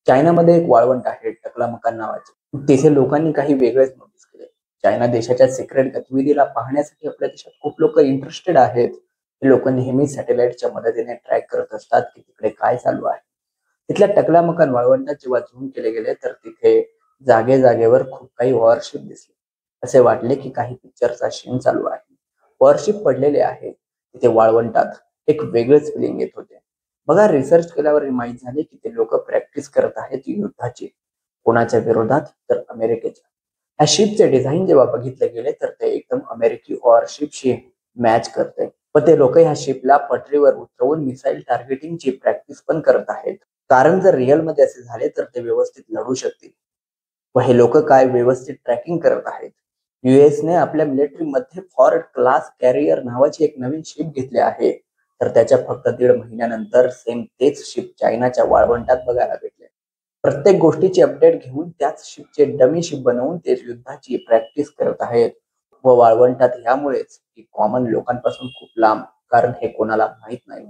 चायनामध्ये एक वाळवंट आहे टकलामकान नावाचे. तेथे लोकांनी काही वेगळेच नोटीस केले. चायना देशाच्या सिक्रेट गतिविधीला पाहण्यासाठी आपल्या देशात खूप लोक इंटरेस्टेड आहेत. हे लोक नेहमी सॅटेलाइटच्या मदतीने ट्रॅक करत असतात की तिकडे काय चालू आहे. तिथल्या टकलामकान वाळवंटात जेव्हा झूम केले गेले तर तिथे जागेवर खूप काही वॉरशिप दिसले. असे वाटले की काही पिक्चरचा सीन चालू आहे. वॉरशिप पडलेले आहे तिथे वाळवंटात. एक वेगळेच फिलिंग येत होते. बघा, रिसर्च केल्यावर माहित झाले की ते लोक प्रॅक्टिस करत आहेत युद्धाची. कोणाच्या विरोधात? तर अमेरिकेच्या. ह्या शिपचे डिझाईन जेव्हा बघितले गेले तर ते एकदम अमेरिकी वॉरशिपशी मॅच करते. पण ते लोक ह्या शिपला पटरीवर उतरवून मिसाईल टार्गेटिंगची प्रॅक्टिस पण करत आहेत. कारण जर रिअल मध्ये असे झाले तर ते व्यवस्थित लढू शकतील. व हे लोक काय व्यवस्थित ट्रॅकिंग करत आहेत. युएसने आपल्या मिलिटरीमध्ये फॉर्ड क्लास कॅरियर नावाची एक नवीन शिप घेतली आहे. तर त्याच्या फक्त 1.5 महिन्यानंतर सेम तेच शिप चायनाच्या वाळवंटात बघायला भेटले. प्रत्येक गोष्टीची अपडेट घेऊन त्याच शिपचे डमी शिप बनवून ते युद्धाची प्रॅक्टिस करत आहेत. व वाळवंटात यामुळेच की कॉमन लोकांपासून खूप लांब, कारण हे कोणाला माहित नाही.